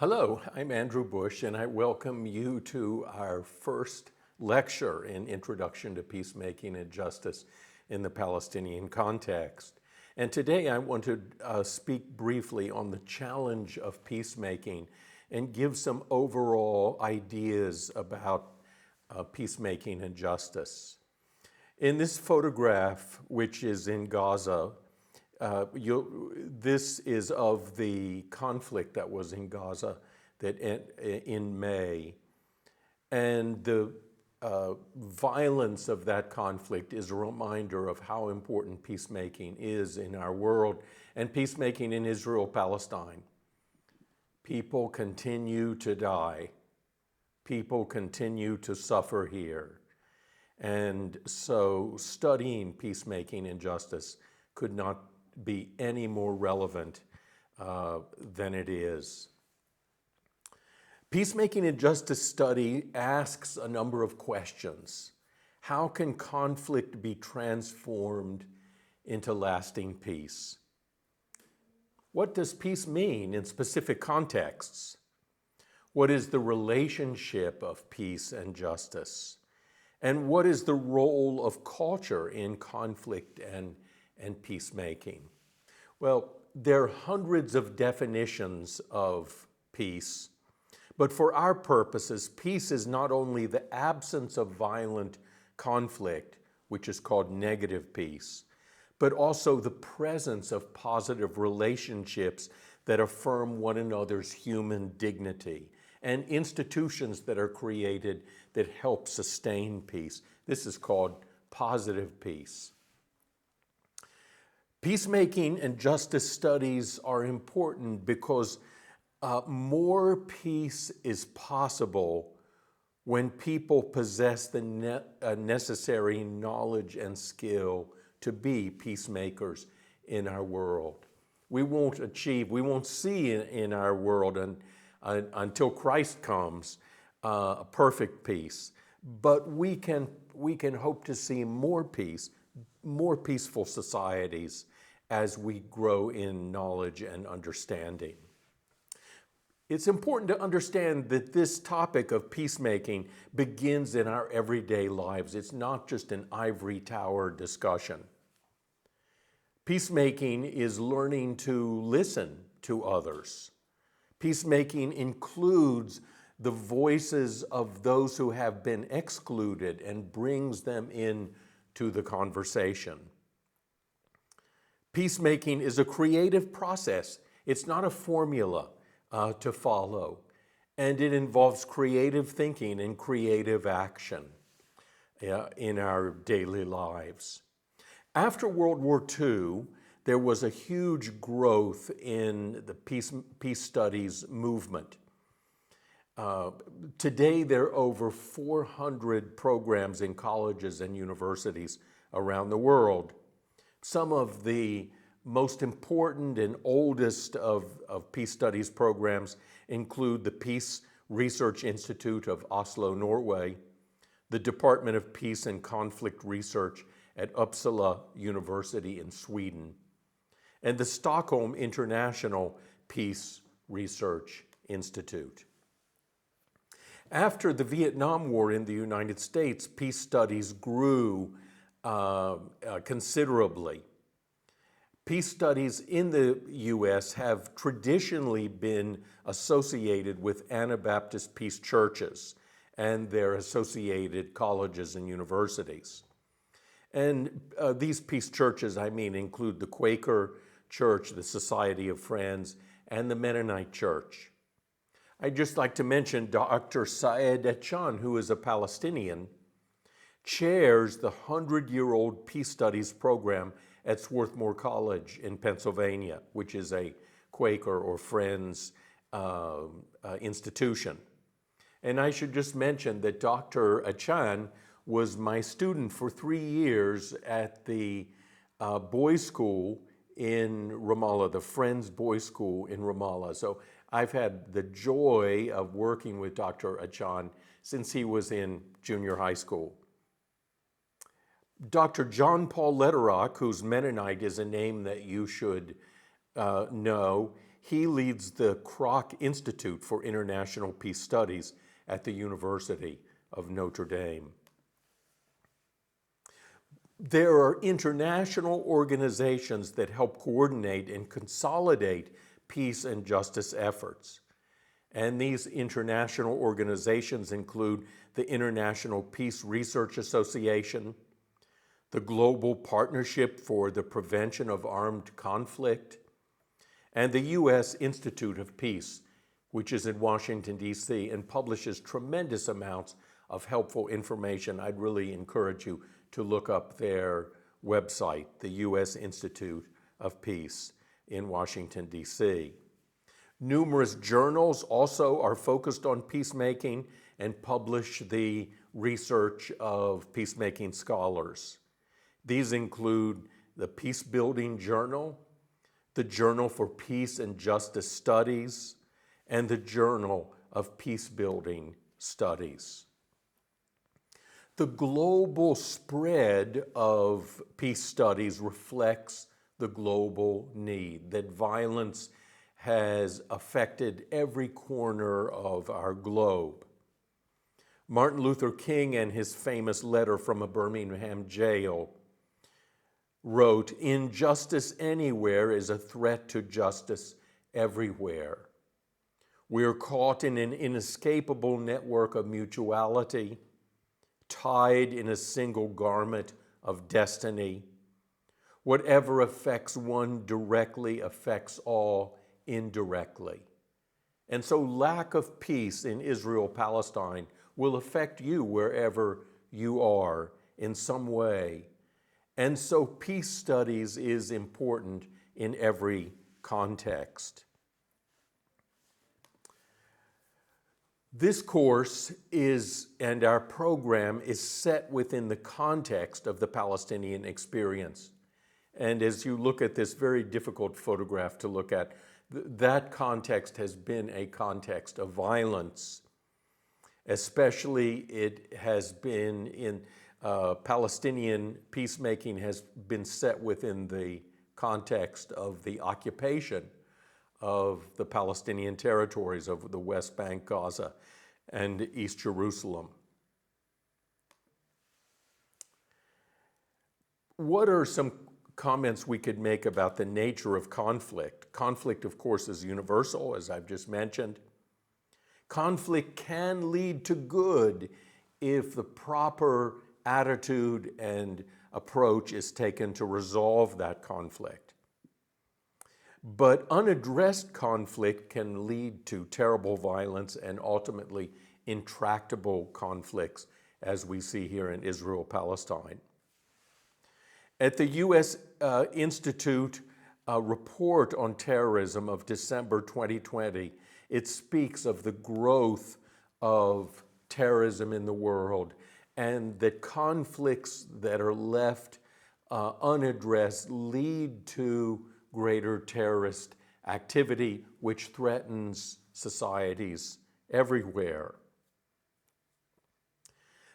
Hello, I'm Andrew Bush, and I welcome you to our first lecture in Introduction to Peacemaking and Justice in the Palestinian Context. And today I want to speak briefly on the challenge of peacemaking and give some overall ideas about peacemaking and justice. In this photograph, which is in Gaza, this is of the conflict that was in Gaza in May. And the violence of that conflict is a reminder of how important peacemaking is in our world and peacemaking in Israel-Palestine. People continue to die. People continue to suffer here. And so studying peacemaking and justice could not be any more relevant than it is. Peacemaking and justice study asks a number of questions. How can conflict be transformed into lasting peace? What does peace mean in specific contexts? What is the relationship of peace and justice? And what is the role of culture in conflict and peacemaking? Well, there are hundreds of definitions of peace, but for our purposes, peace is not only the absence of violent conflict, which is called negative peace, but also the presence of positive relationships that affirm one another's human dignity and institutions that are created that help sustain peace. This is called positive peace. Peacemaking and justice studies are important because more peace is possible when people possess the necessary knowledge and skill to be peacemakers in our world. We won't see in our world until Christ comes a perfect peace, but we can hope to see more peace, more peaceful societies as we grow in knowledge and understanding. It's important to understand that this topic of peacemaking begins in our everyday lives. It's not just an ivory tower discussion. Peacemaking is learning to listen to others. Peacemaking includes the voices of those who have been excluded and brings them into the conversation. Peacemaking is a creative process. It's not a formula to follow, and it involves creative thinking and creative action in our daily lives. After World War II, there was a huge growth in the peace studies movement. Today, there are over 400 programs in colleges and universities around the world. Some of the most important and oldest of peace studies programs include the Peace Research Institute of Oslo, Norway, the Department of Peace and Conflict Research at Uppsala University in Sweden, and the Stockholm International Peace Research Institute. After the Vietnam War in the United States, peace studies grew considerably. Peace studies in the U.S. have traditionally been associated with Anabaptist peace churches and their associated colleges and universities. And these peace churches, include the Quaker Church, the Society of Friends, and the Mennonite Church. I'd just like to mention Dr. Saed Echan, who is a Palestinian, chairs the 100-year-old Peace Studies program at Swarthmore College in Pennsylvania, which is a Quaker or Friends institution. And I should just mention that Dr. Echan was my student for 3 years at the boys' school in Ramallah, the Friends Boys' School in Ramallah. So I've had the joy of working with Dr. Echan since he was in junior high school. Dr. John Paul Lederach, whose Mennonite is a name that you should know, He leads the Kroc Institute for International Peace Studies at the University of Notre Dame. There are international organizations that help coordinate and consolidate peace and justice efforts. And these international organizations include the International Peace Research Association, the Global Partnership for the Prevention of Armed Conflict, and the U.S. Institute of Peace, which is in Washington, D.C., and publishes tremendous amounts of helpful information. I'd really encourage you to look up their website, the U.S. Institute of Peace in Washington, D.C. Numerous journals also are focused on peacemaking and publish the research of peacemaking scholars. These include the Peace Building Journal, the Journal for Peace and Justice Studies, and the Journal of Peace Building Studies. The global spread of peace studies reflects the global need, that violence has affected every corner of our globe. Martin Luther King, in his famous letter from a Birmingham jail, wrote, "Injustice anywhere is a threat to justice everywhere. We are caught in an inescapable network of mutuality, tied in a single garment of destiny. Whatever affects one directly affects all indirectly." And so lack of peace in Israel-Palestine will affect you wherever you are in some way. And so peace studies is important in every context. This course and our program is set within the context of the Palestinian experience. And as you look at this very difficult photograph to look at, that context has been a context of violence. Especially it has been in Palestinian peacemaking has been set within the context of the occupation of the Palestinian territories of the West Bank, Gaza, and East Jerusalem. What are some comments we could make about the nature of conflict? Conflict, of course, is universal, as I've just mentioned. Conflict can lead to good if the proper attitude and approach is taken to resolve that conflict. But unaddressed conflict can lead to terrible violence and ultimately intractable conflicts, as we see here in Israel-Palestine. At the U.S. Institute report on terrorism of December 2020, it speaks of the growth of terrorism in the world and that conflicts that are left unaddressed lead to greater terrorist activity, which threatens societies everywhere.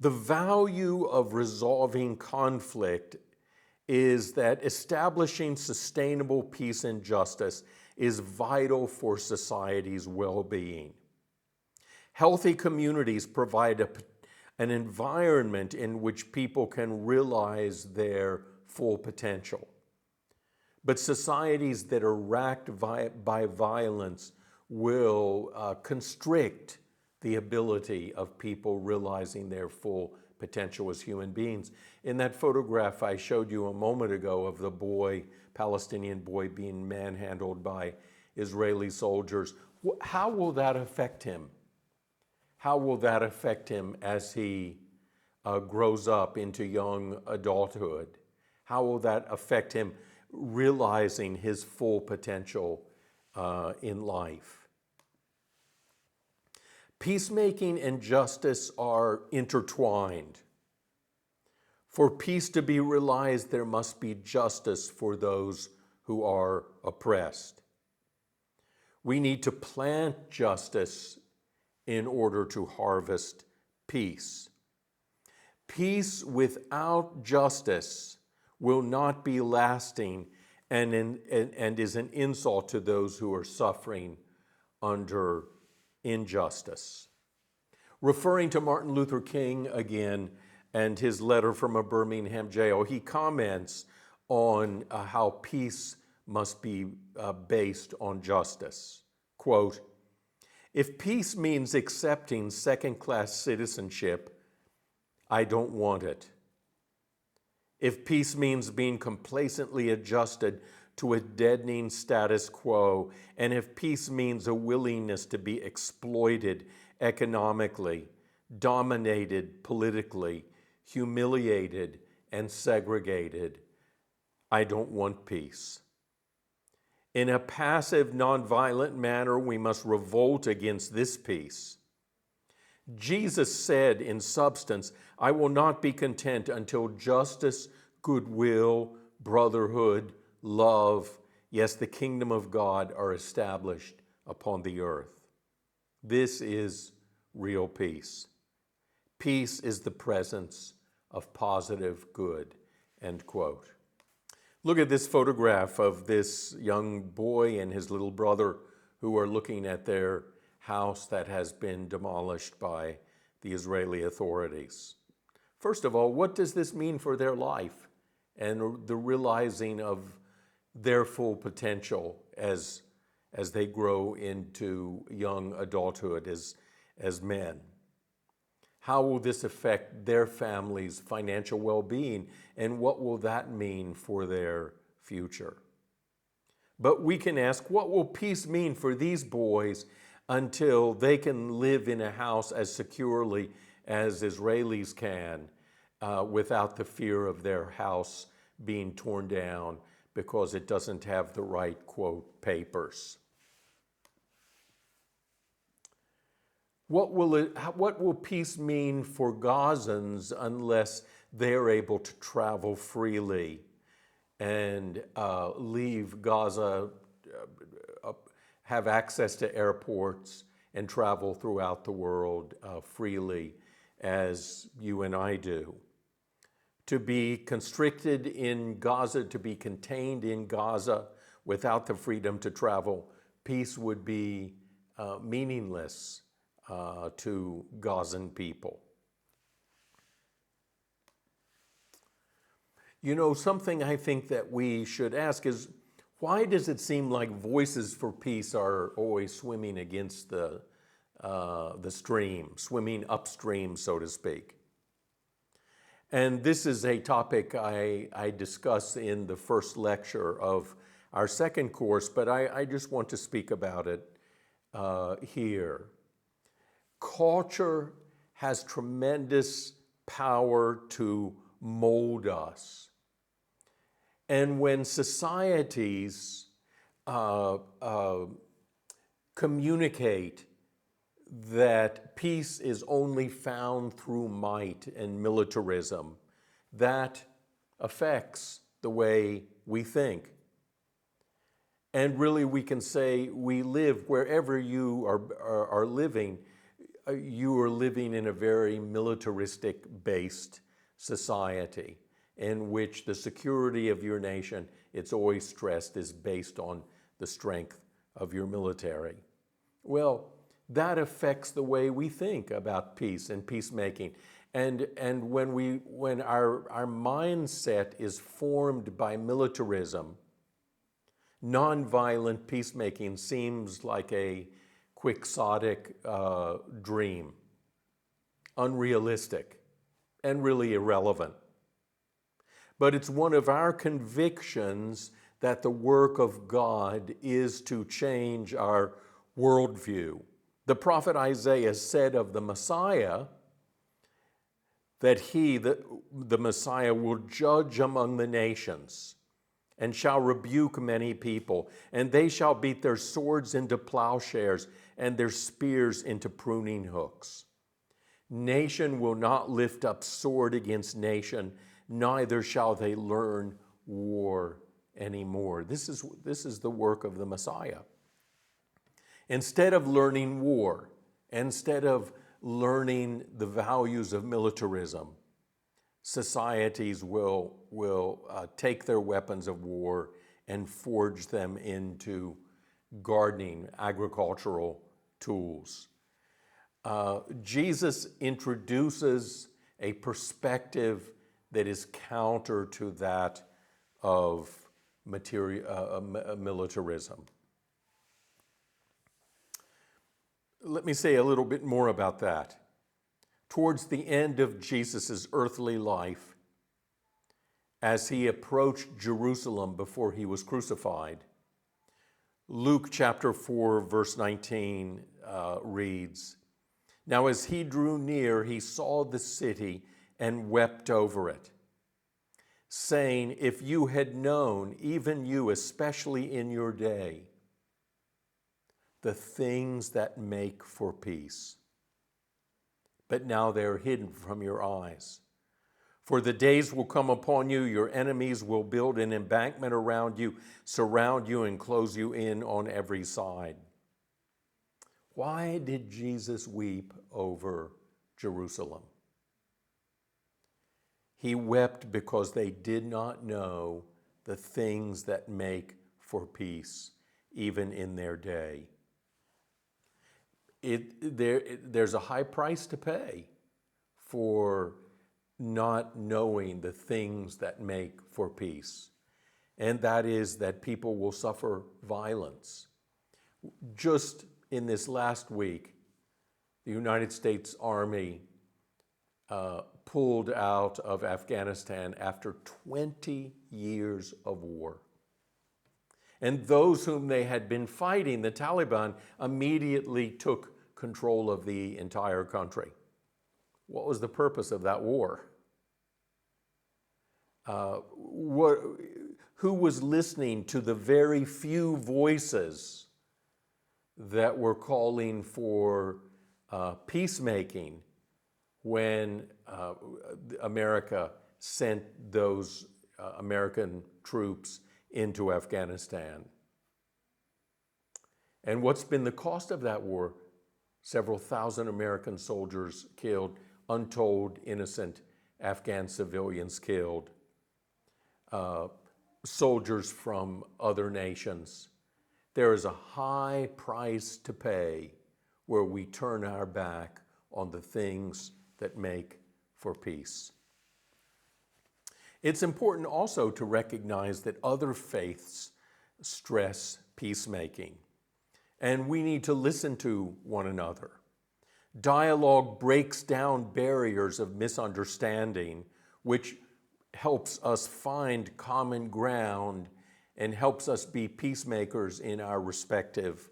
The value of resolving conflict is that establishing sustainable peace and justice is vital for society's well-being. Healthy communities provide an environment in which people can realize their full potential. But societies that are racked by violence will constrict the ability of people realizing their full potential as human beings. In that photograph I showed you a moment ago of the boy, Palestinian boy, being manhandled by Israeli soldiers, how will that affect him? How will that affect him as he grows up into young adulthood? How will that affect him realizing his full potential in life? Peacemaking and justice are intertwined. For peace to be realized, there must be justice for those who are oppressed. We need to plant justice in order to harvest peace. Peace without justice will not be lasting and is an insult to those who are suffering under injustice. Referring to Martin Luther King again and his letter from a Birmingham jail, he comments on how peace must be based on justice. Quote, "If peace means accepting second-class citizenship, I don't want it. If peace means being complacently adjusted to a deadening status quo, and if peace means a willingness to be exploited economically, dominated politically, humiliated, and segregated, I don't want peace. In a passive, nonviolent manner, we must revolt against this peace. Jesus said in substance, I will not be content until justice, goodwill, brotherhood, love, yes, the kingdom of God are established upon the earth. This is real peace. Peace is the presence of positive good," end quote. Look at this photograph of this young boy and his little brother who are looking at their house that has been demolished by the Israeli authorities. First of all, what does this mean for their life and the realizing of their full potential as they grow into young adulthood as men? How will this affect their family's financial well-being, and what will that mean for their future? But we can ask, what will peace mean for these boys until they can live in a house as securely as Israelis can without the fear of their house being torn down because it doesn't have the right, quote, papers? What will peace mean for Gazans unless they're able to travel freely and leave Gaza, have access to airports and travel throughout the world freely as you and I do? To be constricted in Gaza, to be contained in Gaza without the freedom to travel, peace would be meaningless to Gazan people. You know, something I think that we should ask is, why does it seem like voices for peace are always swimming against the stream, swimming upstream, so to speak? And this is a topic I discuss in the first lecture of our second course, but I just want to speak about it here. Culture has tremendous power to mold us. And when societies communicate that peace is only found through might and militarism, that affects the way we think. And really we can say we live, wherever you are living, you are living in a very militaristic-based society in which the security of your nation, it's always stressed, is based on the strength of your military. Well, that affects the way we think about peace and peacemaking. And when our mindset is formed by militarism, nonviolent peacemaking seems like a quixotic dream, unrealistic, and really irrelevant. But it's one of our convictions that the work of God is to change our worldview. The prophet Isaiah said of the Messiah that he, the Messiah, will judge among the nations and shall rebuke many people, and they shall beat their swords into plowshares and their spears into pruning hooks. Nation will not lift up sword against nation, neither shall they learn war anymore. This is the work of the Messiah. Instead of learning war, instead of learning the values of militarism, societies will take their weapons of war and forged them into gardening, agricultural tools. Jesus introduces a perspective that is counter to that of militarism. Let me say a little bit more about that. Towards the end of Jesus' earthly life, as he approached Jerusalem before he was crucified, Luke chapter 4, verse 19 reads, "Now as he drew near, he saw the city and wept over it, saying, 'If you had known, even you, especially in your day, the things that make for peace. But now they are hidden from your eyes. For the days will come upon you, your enemies will build an embankment around you, surround you, and close you in on every side.'" Why did Jesus weep over Jerusalem? He wept because they did not know the things that make for peace, even in their day. There's a high price to pay for not knowing the things that make for peace, and that is that people will suffer violence. Just in this last week, the United States Army pulled out of Afghanistan after 20 years of war. And those whom they had been fighting, the Taliban, immediately took control of the entire country. What was the purpose of that war? Who was listening to the very few voices that were calling for peacemaking when America sent those American troops into Afghanistan? And what's been the cost of that war? Several thousand American soldiers killed, untold innocent Afghan civilians killed, soldiers from other nations. There is a high price to pay where we turn our back on the things that make for peace. It's important also to recognize that other faiths stress peacemaking, and we need to listen to one another. Dialogue breaks down barriers of misunderstanding, which helps us find common ground and helps us be peacemakers in our respective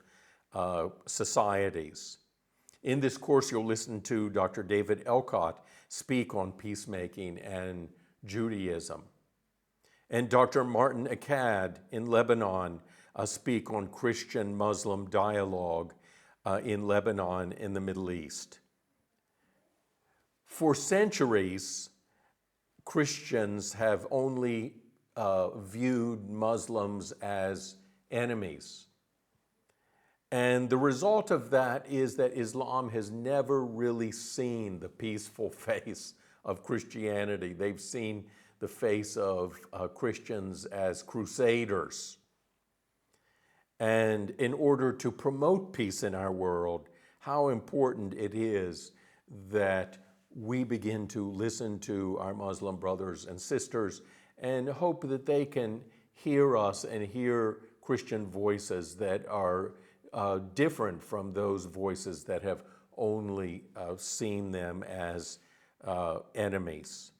societies. In this course, you'll listen to Dr. David Elcott speak on peacemaking and Judaism, and Dr. Martin Akkad in Lebanon speak on Christian-Muslim dialogue in Lebanon in the Middle East. For centuries, Christians have only viewed Muslims as enemies. And the result of that is that Islam has never really seen the peaceful face of Christianity. They've seen the face of Christians as crusaders. And in order to promote peace in our world, how important it is that we begin to listen to our Muslim brothers and sisters and hope that they can hear us and hear Christian voices that are different from those voices that have only seen them as enemies.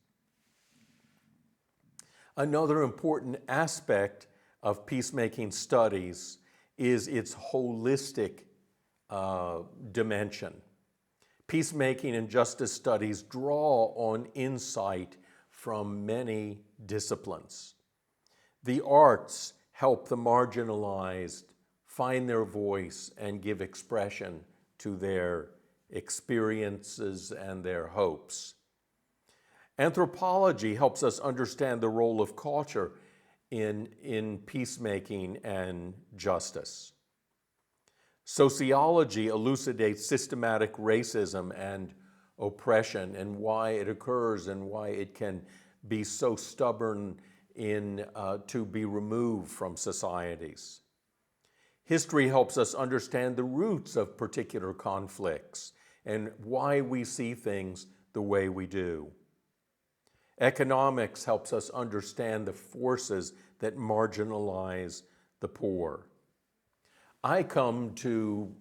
Another important aspect of peacemaking studies is its holistic dimension. Peacemaking and justice studies draw on insight from many disciplines. The arts help the marginalized find their voice and give expression to their experiences and their hopes. Anthropology helps us understand the role of culture in peacemaking and justice. Sociology elucidates systematic racism and oppression and why it occurs and why it can be so stubborn to be removed from societies. History helps us understand the roots of particular conflicts and why we see things the way we do. Economics helps us understand the forces that marginalize the poor. I come to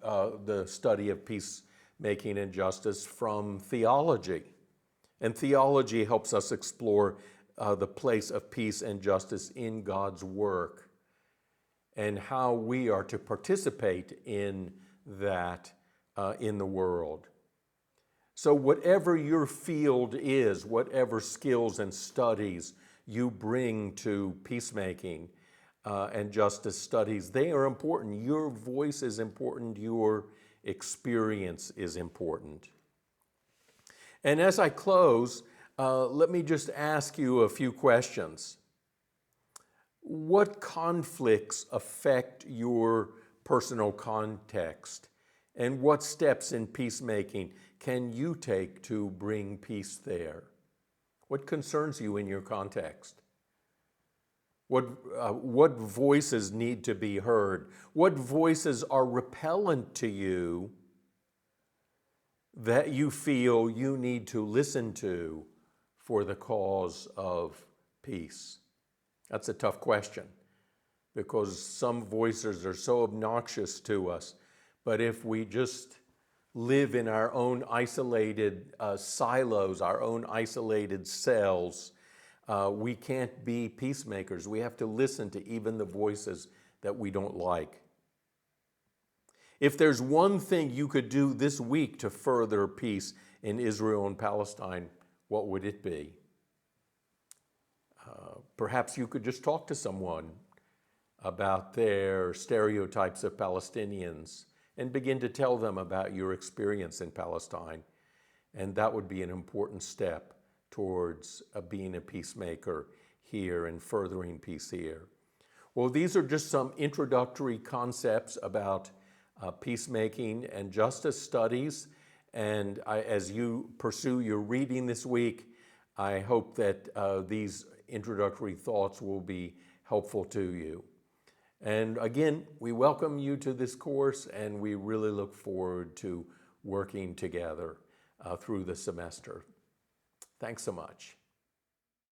the study of peacemaking and justice from theology, and theology helps us explore the place of peace and justice in God's work and how we are to participate in that in the world. So whatever your field is, whatever skills and studies you bring to peacemaking and justice studies, they are important. Your voice is important. Your experience is important. And as I close, let me just ask you a few questions. What conflicts affect your personal context? And what steps in peacemaking can you take to bring peace there? What concerns you in your context? What voices need to be heard? What voices are repellent to you that you feel you need to listen to for the cause of peace? That's a tough question because some voices are so obnoxious to us. But if we just live in our own isolated silos, our own isolated cells, we can't be peacemakers. We have to listen to even the voices that we don't like. If there's one thing you could do this week to further peace in Israel and Palestine, what would it be? Perhaps you could just talk to someone about their stereotypes of Palestinians and begin to tell them about your experience in Palestine. And that would be an important step towards being a peacemaker here and furthering peace here. Well, these are just some introductory concepts about peacemaking and justice studies. And as you pursue your reading this week, I hope that these introductory thoughts will be helpful to you. And again, we welcome you to this course, and we really look forward to working together through the semester. Thanks so much.